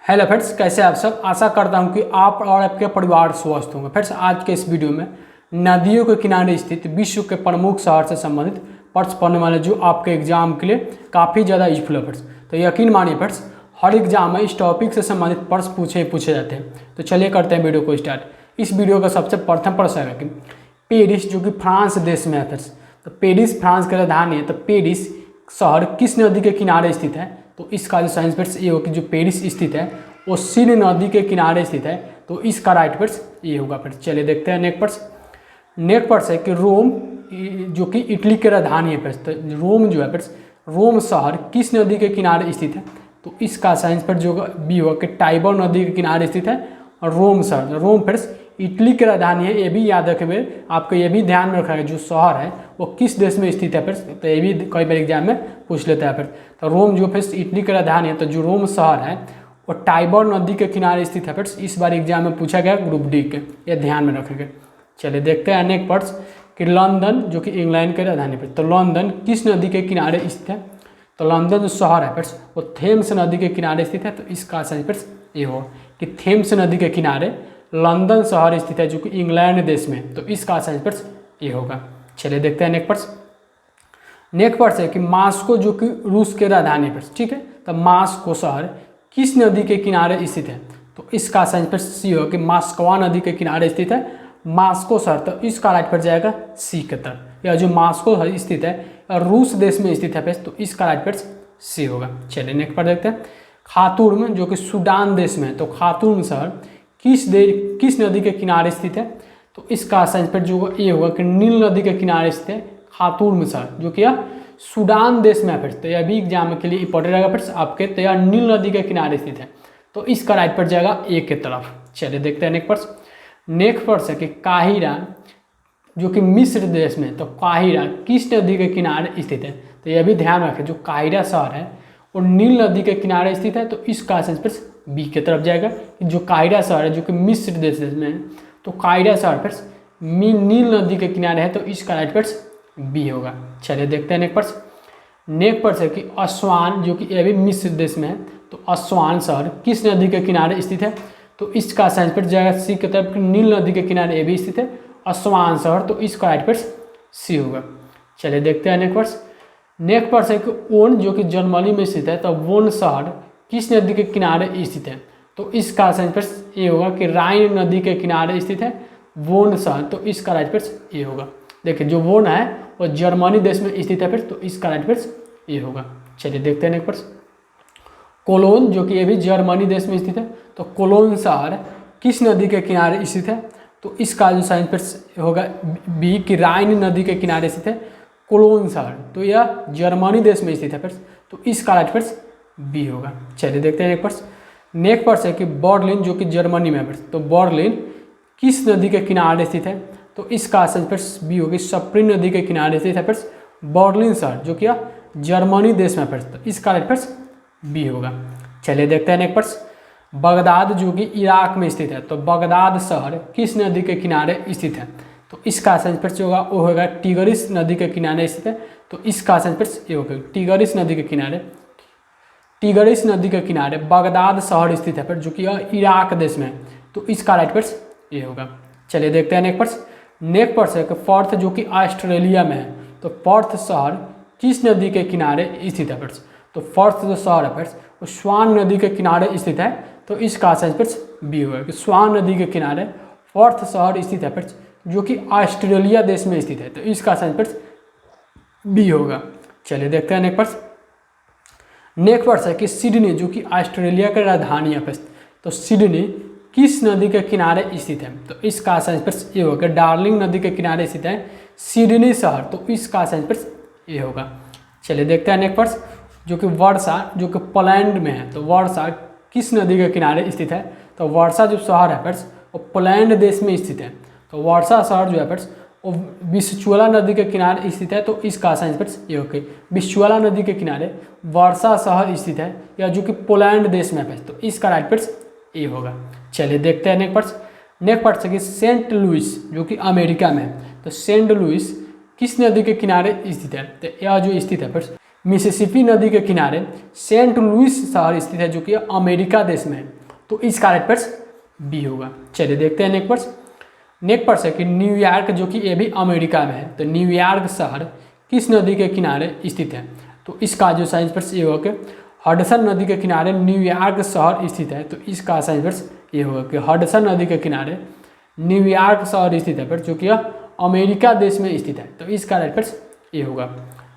Hello friends, कैसे आप सब। आशा करता हूं कि आप और आपके परिवार स्वस्थ होंगे। फ्रेंड्स, आज के इस वीडियो में नदियों के किनारे स्थित विश्व के प्रमुख शहर से संबंधित प्रश्न पढ़ने वाले, जो आपके एग्जाम के लिए काफ़ी ज़्यादा यूजफुल है। फ्रेंड्स, तो यकीन मानिए फ्रेंड्स, हर एग्जाम में इस टॉपिक से संबंधित प्रश्न पूछे जाते हैं। तो चलिए करते हैं वीडियो को स्टार्ट। इस वीडियो का सबसे प्रथम प्रश्न है कि पेरिस, जो कि फ्रांस देश में है फ्रेंड्स, तो पेरिस फ्रांस की राजधानी है। तो पेरिस शहर किस नदी के किनारे स्थित है? तो इसका जो साइंस फ्रेंड्स ये होगा कि जो पेरिस स्थित है वो सीन नदी के किनारे स्थित है। तो इसका राइट फ्रेंड्स ये होगा। फ्रेंड्स, चलिए देखते हैं नेक्स्ट प्रश्न। नेक्स्ट प्रश्न है कि रोम, जो कि इटली की राजधानी है फ्रेंड्स, तो रोम जो है फ्रेंड्स, रोम शहर किस नदी के किनारे स्थित है? तो इसका साइंस फ्रेंड्स जो बी होगा कि टाइबर नदी के किनारे स्थित है। और रोम शहर, रोम फ्रेंड्स इटली की राजधानी है। ये भी याद रखेंगे, आपको ये भी ध्यान में रखना है जो शहर है वो किस देश में स्थित है फ्रेंड्स। तो ये भी कई बार एग्जाम में पूछ लेता है फ्रेंड्स। तो रोम जो फ्रेंड्स इटली की राजधानी है, तो जो रोम शहर है वो टाइबर नदी के किनारे स्थित है फ्रेंड्स। इस बार एग्जाम में पूछा गया ग्रुप डी के, ये ध्यान में रखेंगे। चलिए देखते हैं अनेक प्रश्न कि लंदन, जो कि इंग्लैंड की राजधानी है, तो लंदन किस नदी के किनारे स्थित है? तो लंदन जो शहर है फ्रेंड्स वो थेम्स नदी के किनारे स्थित है। तो इसका आंसर फ्रेंड्स ये हो कि थेम्स नदी के किनारे लंदन शहर स्थित है, जो कि इंग्लैंड देश में। तो इसका आंसर फ्रेंड्स ये होगा। चलिए देखते हैं नेक्स्ट प्रश्न। नेक्स्ट प्रश्न है कि मास्को, जो कि रूस के राजधानी है, ठीक है, तो मास्को शहर किस नदी के किनारे स्थित है? तो इसका आंसर सी हो कि मास्कवा नदी के किनारे स्थित है मास्को शहर। तो इसका राइट पर जाएगा सी के तरफ। यह जो मास्को स्थित है रूस देश में स्थित है, तो इसका राइट पर सी होगा। चलिए नेक्स्ट पर देखते हैं। खातूर्म, जो कि सूडान देश में है, तो खातूर्म शहर किस नदी के किनारे स्थित है? तो इसका आंसर जो ये होगा कि नील नदी के किनारे स्थित है खातूर्म शहर, जो कि यह सूडान देश में है फ्रेंड्स। तो यह भी एग्जाम के लिए इंपॉर्टेंट रहेगा फ्रेंड्स आपके। तो यह नील नदी के किनारे स्थित है, तो इसका राइट पर जाएगा ए के तरफ। चलिए देखते हैं नेक्स्ट प्रश्न। नेक्स्ट प्रश्न है कि काहिरा, जो कि मिस्र देश में, तो काहिरा किस नदी के किनारे स्थित है? तो यह भी ध्यान रखें, जो काहिरा शहर है वो नील नदी के किनारे स्थित है। तो इसका आंसर बी की तरफ जाएगा। जो काहिरा शहर है, जो कि मिस्र देश में है, तो काहिरा शहर फिर नील नदी के किनारे है। तो इसका राइट पर बी होगा। चलिए देखते हैं नेक्स्ट प्रश्न। नेक्स्ट प्रश्न है कि अस्वान, जो कि ये भी मिस्र देश में है, तो अस्वान शहर किस नदी के किनारे स्थित है? तो इसका आंसर जाएगा सी की तरफ, नील नदी के किनारे ये भी स्थित है अस्वान शहर। तो इसका राइट पर सी होगा। चलिए देखते हैं नेक्स्ट प्रश्न। नेक्स्ट प्रश्न है कि ओन, जो कि जर्मनी में स्थित है, तो वोन शहर किस नदी के किनारे स्थित है? तो इसका आंसर ये होगा कि राइन नदी के किनारे स्थित है वोन शहर। तो इसका राइट पर ये होगा। देखिए जो वोन है वो जर्मनी देश में स्थित है फिर, तो इसका राइट पर ये होगा। चलिए देखते हैं नेक्स्ट प्रश्न। कोलोन, जो कि ये भी जर्मनी देश में स्थित है, तो कोलोन शहर किस नदी के किनारे स्थित है? तो इसका जो साइन पर होगा बी कि राइन नदी के किनारे स्थित है कोलोन शहर। तो यह जर्मनी देश में स्थित है फिर, तो इसका राइट पर बी होगा। चलिए देखते हैं नेक्स्ट प्रश्न। नेक्स्ट प्रश्न है कि बर्लिन, जो कि जर्मनी में है, तो बर्लिन किस नदी के किनारे स्थित है? तो इसका आंसर बी होगी सप्रीन नदी के किनारे स्थित है फिर बर्लिन शहर, जो कि जर्मनी देश में है। तो इसका राइट पर बी होगा। चलिए देखते हैं नेक्स्ट प्रश्न। बगदाद, जो कि इराक में स्थित है, तो बगदाद शहर किस नदी के किनारे स्थित है? तो इसका आंसर जो होगा वो होगा टिगरिस नदी के किनारे स्थित है। तो इसका आंसर ये होगा टिगरिस नदी के किनारे, टिगरिस नदी के किनारे बगदाद शहर स्थित है फिर, जो कि इराक देश में है। तो इसका राइट पर ये होगा। चलिए देखते हैं नेक्स्ट प्रश्न। नेक्स्ट प्रश्न है कि पर्थ, जो कि ऑस्ट्रेलिया में है, तो पर्थ शहर किस नदी के किनारे स्थित है फिर? तो पर्थ जो शहर है फिर वो स्वान नदी के किनारे स्थित है। तो इसका आंसर बी होगा कि स्वान नदी के किनारे पर्थ शहर स्थित है फिर, जो कि ऑस्ट्रेलिया देश में स्थित है। तो इसका आंसर बी होगा। चलिए देखते हैं नेक्स्ट प्रश्न। नेक्स्ट प्रश्न है कि सिडनी, जो कि ऑस्ट्रेलिया की राजधानी है, तो सिडनी किस नदी के किनारे स्थित है? तो इसका आंसर ये होगा डार्लिंग नदी के किनारे स्थित है सिडनी शहर। तो इसका आंसर ये होगा। चलिए देखते हैं नेक्स्ट प्रश्न। जो कि वर्षा, जो कि पोलैंड में है, तो वर्षा किस नदी के किनारे स्थित है? तो वर्षा जो शहर है फ्रेंड्स वो पोलैंड देश में स्थित है। तो वर्षा शहर जो है फ्रेंड्स वो विस्चुला नदी के किनारे स्थित है। तो इसका आंसर ये होगा विस्चुला नदी के किनारे वर्षा शहर स्थित है, या जो कि पोलैंड देश में है। तो इसका राइट पर ये होगा। चलिए देखते हैं नेक्स्ट प्रश्न। नेक्स्ट प्रश्न कि सेंट लुइस, जो कि अमेरिका में है, तो सेंट लुइस किस नदी के किनारे स्थित है? तो यह जो स्थित है फ्रेंड्स मिसिसिपी नदी के किनारे सेंट लुइस शहर स्थित है जो कि अमेरिका देश में है। तो इसका राइट प्रश्न बी होगा। चलिए देखते हैं नेक्स्ट प्रश्न। नेक्स्ट प्रश्न है कि न्यूयॉर्क जो कि ये भी अमेरिका में है, तो न्यूयॉर्क शहर किस नदी के किनारे स्थित है? तो इसका जो साइंस प्रश्न ये होगा कि हडसन नदी के किनारे न्यूयॉर्क शहर स्थित है। तो इसका साइंस प्रश्न ये होगा कि हडसन नदी के किनारे न्यूयॉर्क शहर स्थित है, जो कि अमेरिका देश में स्थित है। तो इसका राइट प्रश्न ये होगा।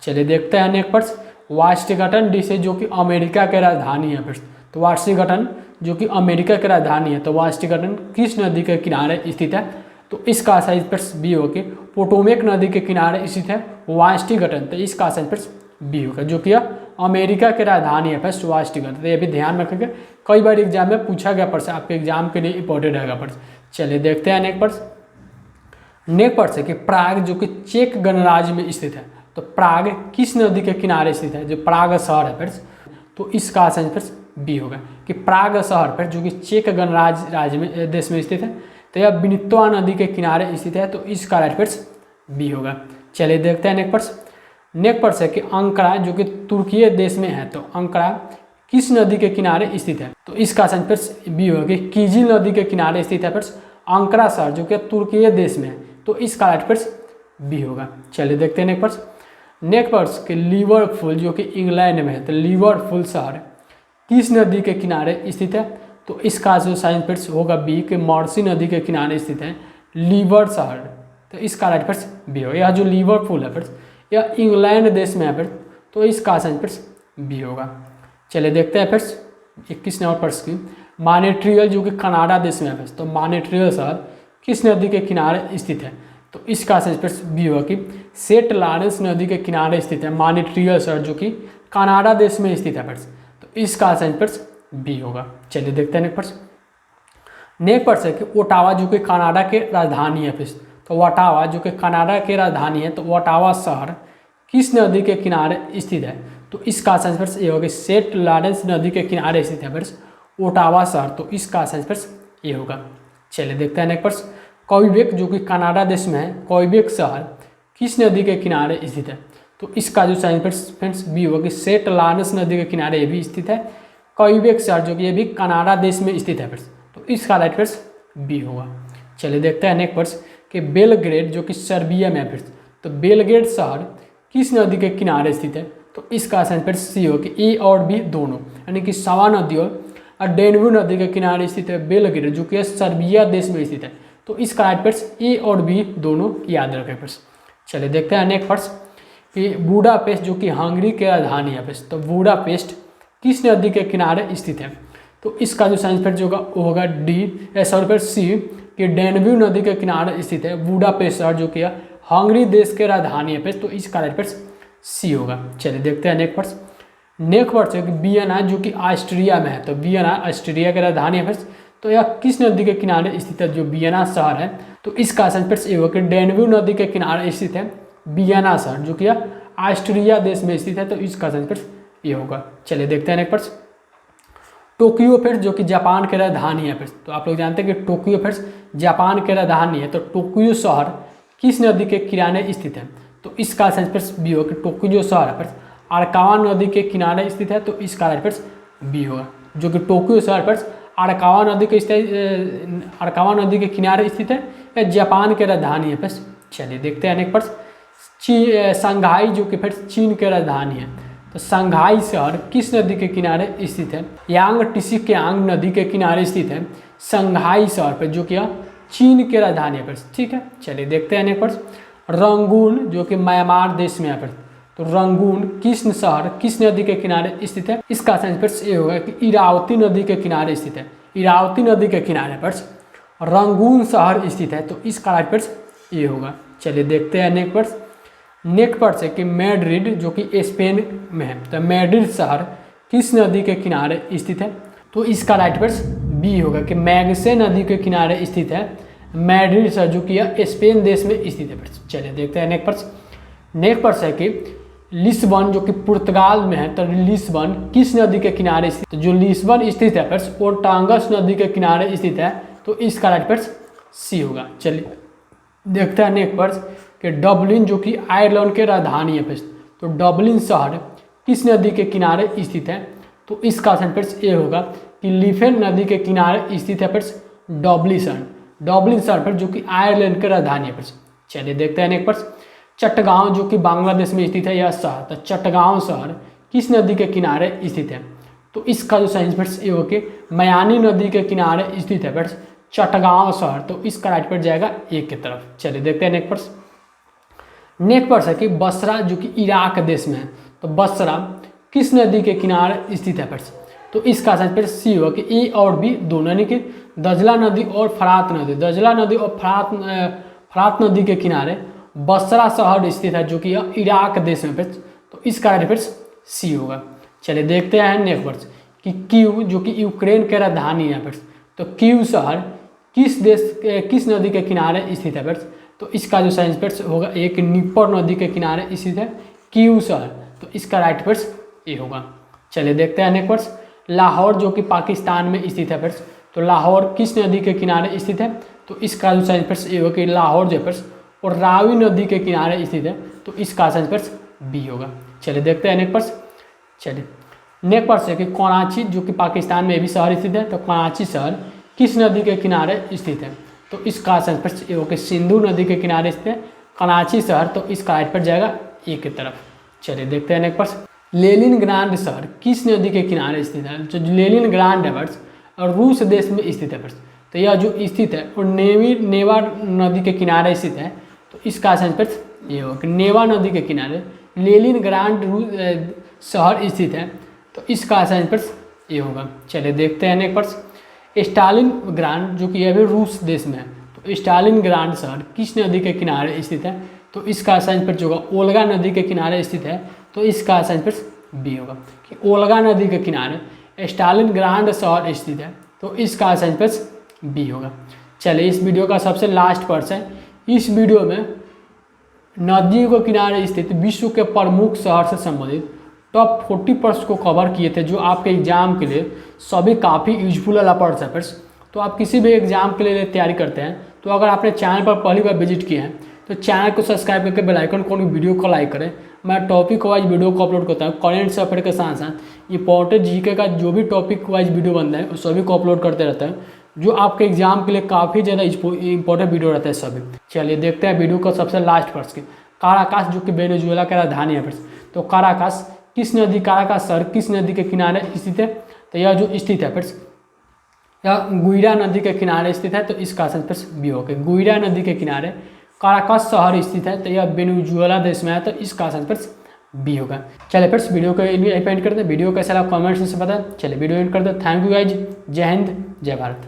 चलिए देखते हैं नेक्स्ट प्रश्न। वाशिंगटन डीसी जो कि अमेरिका के राजधानी है फिर, तो वाशिंगटन जो कि अमेरिका की राजधानी है, तो वाशिंगटन किस नदी के किनारे स्थित है? तो इसका सही प्रश्न बी होगा कि पोटोमेक नदी के किनारे स्थित है वाशिंगटन। तो इसका सही प्रश्न बी होगा, जो कि अमेरिका की राजधानी है फर्स्ट वाशिंगटन। तो ये भी ध्यान रखेंगे, कई बार एग्जाम में पूछा गया प्रश्न, आपके एग्जाम के लिए इंपॉर्टेंट रहेगा प्रश्न। चलिए देखते हैं नेक्स्ट प्रश्न। नेक्स्ट प्रश्न है कि प्राग जो कि चेक गणराज्य में स्थित है, तो प्राग किस नदी के किनारे स्थित है? जो प्राग शहर है फ्रेंड्स, तो इसका सही प्रश्न बी होगा कि प्राग शहर पर जो कि चेक गणराज्य में देश में स्थित है, तो यह विनित्वा नदी के किनारे स्थित है। तो इसका राइट प्रश्न बी होगा। चलिए देखते हैं नेक्स्ट प्रश्न। नेक्स्ट प्रश्न है कि अंकारा जो कि तुर्की देश में है, तो अंकारा किस नदी के किनारे स्थित है? तो इसका सही प्रश्न बी होगा कि कीजिल नदी के किनारे स्थित है फ्रेंड्स अंकारा शहर जो कि तुर्की देश में है। तो इसका राइट प्रश्न बी होगा। चलिए देखते हैं नेक्स्ट प्रश्न। नेक्स्ट प्रश्न कि लिवरपूल जो कि इंग्लैंड में है, तो लिवरपूल शहर किस नदी के किनारे स्थित है? तो इसका जो साइंस प्रश्न होगा बी कि मर्सी नदी के किनारे स्थित है लीवर शहर। तो इसका राइट प्रश्न बी होगा। यह जो लिवरपूल है फ्रेंड्स यह इंग्लैंड देश में है फ्रेंड्स, तो इसका साइंस प्रश्न बी होगा। चलिए देखते हैं फ्रेंड्स 21 नंबर प्रश्न की। मॉन्ट्रियल जो कि कनाडा देश में है फ्रेंड्स, तो मॉन्ट्रियल शहर किस नदी के किनारे स्थित है? तो इसका साइंस प्रश्न बी होगा कि सेंट लॉरेंस नदी के किनारे स्थित है मॉन्ट्रियल शहर जो कि कनाडा देश में स्थित है फ्रेंड्स। तो इसका साइंस प्रश्न बी होगा। चलिए देखते हैं नेक्स्ट प्रश्न। नेक्स्ट प्रश्न है कि ओटावा जो कि कनाडा के राजधानी है फ्रेंड्स, तो ओटावा जो कि कनाडा के राजधानी है, तो ओटावा शहर किस नदी के किनारे स्थित है? तो इसका साइंस प्रश्न ये होगा कि सेंट लॉरेंस नदी के किनारे स्थित है फ्रेंड्स ओटावा शहर। तो इसका साइंस प्रश्न ये होगा। चलिए देखते हैं नेक्स्ट प्रश्न। क्वेबेक जो कि कनाडा देश में है, क्वेबेक शहर किस नदी के किनारे स्थित है? तो इसका जो साइंस प्रश्न फ्रेंड्स बी होगा कि सेंट लॉरेंस नदी के किनारे ये भी स्थित है क्वेबेक शहर जो कि ये भी कनाडा देश में स्थित है फ्रेंड्स। तो इसका राइट प्रश्न बी होगा। चलिए देखते हैं नेक्स्ट प्रश्न कि बेलग्रेड जो कि सर्बिया में है फ्रेंड्स, तो बेलग्रेड शहर किस नदी के किनारे स्थित है? तो इसका साइंस प्रश्न सी हो कि ए और बी दोनों, यानी कि सवा नदी और डेन्यू नदी के किनारे स्थित है बेलग्रेड जो कि सर्बिया देश में स्थित है। तो इसका राइट प्रश्न ए और बी दोनों याद रखें प्रश्न। चलिए देखते हैं नेक्स्ट प्रश्न कि बुडापेस्ट जो कि हंगरी के राजधानी है फ्रेंड्स, तो बुडापेस्ट किस नदी के किनारे स्थित है? तो इसका जो साइंस प्रश्न होगा वो होगा डी सॉरी सी कि डेन्यू नदी के किनारे स्थित है बुडापेस्ट शहर जो कि हंगरी देश के राजधानी है फ्रेंड्स। तो इसका राइट प्रश्न सी होगा। चलिए देखते हैं नेक्स्ट प्रश्न। नेक्स्ट प्रश्न है कि वियना जो कि ऑस्ट्रिया में है, तो वियना ऑस्ट्रिया के राजधानी है फ्रेंड्स, तो यह किस नदी के किनारे स्थित है? जो वियना शहर है, तो इसका साइंस प्रश्न ये होगा कि डेन्यू नदी के किनारे स्थित है वियना शहर जो कि ऑस्ट्रिया देश में स्थित है। तो इसका साइंस प्रश्न ये होगा। चलिए देखते हैं नेक्स्ट प्रश्न। टोक्यो फिर जो कि जापान के राजधानी है फिर, तो आप लोग जानते हैं कि टोक्यो फिर जापान के राजधानी है, तो टोक्यो शहर किस नदी के किनारे स्थित है? तो इसका साइंस प्रश्न बी होगा कि टोक्यो शहर है अरकावा नदी के किनारे स्थित है। तो इसका राइट प्रश्न बी होगा, जो कि टोक्यो शहर पर अरकावा नदी के किनारे स्थित है या जापान के राजधानी है। बस चलिए देखते हैं नेक्स्ट प्रश्न। संघाई जो कि फिर चीन के राजधानी है, तो संघाई शहर किस नदी के किनारे स्थित है? यांग टिसी कियांग नदी के किनारे स्थित है संघाई शहर पर जो कि चीन के राजधानी है। ठीक है, चलिए देखते हैं नेक्स्ट प्रश्न। रंगून जो कि म्यांमार देश में है, तो रंगून किस शहर किस नदी के किनारे स्थित है? इसका साइंस प्रश्न ये होगा कि इरावती नदी के किनारे स्थित है। इरावती नदी के किनारे पर रंगून शहर स्थित है। तो इसका राइट प्रश्न ये होगा। चलिए देखते हैं नेक्स्ट प्रश्न। नेक्स्ट प्रश्न है कि मैड्रिड जो कि स्पेन में है, तो मैड्रिड शहर किस नदी के किनारे स्थित है? तो इसका राइट प्रश्न बी होगा कि मैग्से नदी के किनारे स्थित है मैड्रिड शहर जो कि स्पेन देश में स्थित है। चलिए देखते हैं नेक्स्ट प्रश्न। नेक्स्ट प्रश्न है कि लिस्बन जो कि पुर्तगाल में है, तो लिस्बन किस नदी के किनारे स्थित? तो जो लिस्बन स्थित है फ्रेंड्स वो टांगस नदी के किनारे स्थित है। तो इसका राइट प्रश्न सी होगा। चलिए देखते हैं नेक्स्ट प्रश्न कि डबलिन जो कि आयरलैंड के राजधानी है फ्रेंड्स, तो डबलिन शहर किस नदी के किनारे स्थित है? तो इसका ऑप्शन फ्रेंड्स ए होगा कि लिफेन नदी के किनारे स्थित है फ्रेंड्स डब्लिन। डब्लिन शहर पर जो कि आयरलैंड की राजधानी है फ्रेंड्स। चलिए देखते हैं नेक्स्ट प्रश्न। चट्टगांव जो कि बांग्लादेश में स्थित है यह शहर, तो चट्टगांव शहर किस नदी के किनारे स्थित है? तो इसका जो सही फ्रेंड्स ये हो कि मयानी नदी के किनारे स्थित है फ्रेंड्स चट्टगांव शहर, तो इसका राइट पर जाएगा ए की तरफ। चलिए देखते हैं नेक्स्ट प्रश्न। नेक्स्ट प्रश्न है कि बसरा जो कि इराक देश में है, तो बसरा किस नदी के किनारे स्थित है फ्रेंड्स? तो इसका सही फ्रेंड्स सी होगा कि ए और बी दोनों, यानी कि दजला नदी और फरात नदी, दजला नदी और फरात नदी के किनारे बसरा शहर स्थित है जो कि इराक देश में फ्रेंड्स, तो इसका राइट फ्रेंड्स सी होगा। चलिए देखते हैं नेक्स्ट प्रश्न कि कीव जो कि यूक्रेन के राजधानी है फ्रेंड्स, तो कीव शहर किस नदी के किनारे स्थित है फ्रेंड्स? तो इसका जो सही फ्रेंड्स होगा एक नीपर नदी के किनारे स्थित है कीव शहर, तो इसका राइट फ्रेंड्स ए होगा। चलिए देखते हैं नेक्स्ट प्रश्न। लाहौर जो कि पाकिस्तान में स्थित है फ्रेंड्स, तो लाहौर किस नदी के किनारे स्थित है? तो इसका जो सही फ्रेंड्स ये होगा कि लाहौर जो फ्रेंड्स और रावी नदी के किनारे स्थित है, तो इसका सही फ्रेंड्स बी होगा। चलिए देखते हैं नेक्स्ट प्रश्न। चलिए नेक्स्ट प्रश्न है कि कराची जो कि पाकिस्तान में भी शहर स्थित है, तो कराची शहर किस नदी के किनारे स्थित है? तो इसका सही फ्रेंड्स ये होगा कि सिंधु नदी के किनारे स्थित है कराची शहर, तो इसका राइट पर जाएगा ए की तरफ। चलिए देखते हैं नेक्स्ट प्रश्न। लेनिनग्राड शहर किस नदी के किनारे स्थित है? जो लेनिनग्राड है फ्रेंड्स और रूस देश में स्थित है फ्रेंड्स, तो यह जो स्थित है और नेवा नदी के किनारे स्थित है, तो इसका सही फ्रेंड्स ये होगा कि नेवा नदी के किनारे लेनिनग्राड शहर स्थित है, तो इसका सही फ्रेंड्स ये होगा। चलिए देखते हैं नेक्स्ट प्रश्न। स्टालिनग्राड जो कि यह भी रूस देश में है, तो स्टालिनग्राड शहर किस नदी के किनारे स्थित है? तो इसका सही फ्रेंड्स होगा ओल्गा नदी के किनारे स्थित है, तो इसका सही फ्रेंड्स बी होगा कि ओल्गा नदी के किनारे स्टालिनग्राड शहर स्थित है, तो इसका सही फ्रेंड्स बी होगा। चलिए इस वीडियो का सबसे लास्ट प्रश्न है। इस वीडियो में नदियों के किनारे स्थित विश्व के प्रमुख शहर से संबंधित टॉप 40 प्रश्न को कवर किए थे, जो आपके एग्जाम के लिए सभी काफ़ी यूजफुल वाला प्रश्न है फ्रेंड्स। तो आप किसी भी एग्जाम के लिए तैयारी करते हैं, तो अगर आपने चैनल पर पहली बार विजिट किए हैं तो चैनल को सब्सक्राइब करके बेल आइकन को वीडियो को लाइक करें। मैं टॉपिक वाइज वीडियो को अपलोड करता हूँ, करेंट अफेयर के साथ साथ इंपॉर्टेंट जीके का जो भी टॉपिक वाइज वीडियो बनता है उस सभी को अपलोड करते रहता है, जो आपके एग्जाम के लिए काफ़ी ज़्यादा इंपॉर्टेंट वीडियो रहता है सभी। चलिए देखते हैं वीडियो का सबसे लास्ट प्रश्न। काराकास जो कि वेनेजुएला का राजधानी है फ्रेंड्स, तो काराकास काराकास शहर किस नदी के किनारे स्थित है? तो यह जो स्थित है फ्रेंड्स यह गुइरा नदी के किनारे स्थित है, तो इसका फ्रेंड्स बी होगा। गुइरा नदी के किनारे काराकास शहर स्थित है, तो यह वेनेजुएला देश में है, तो इसका फ्रेंड्स बी होगा। चलिए फ्रेंड्स वीडियो को एंड करते हैं। वीडियो कैसा लगा कमेंट्स से पता। चलिए वीडियो एंड करते हैं। Thank you guys. जय हिंद जय भारत।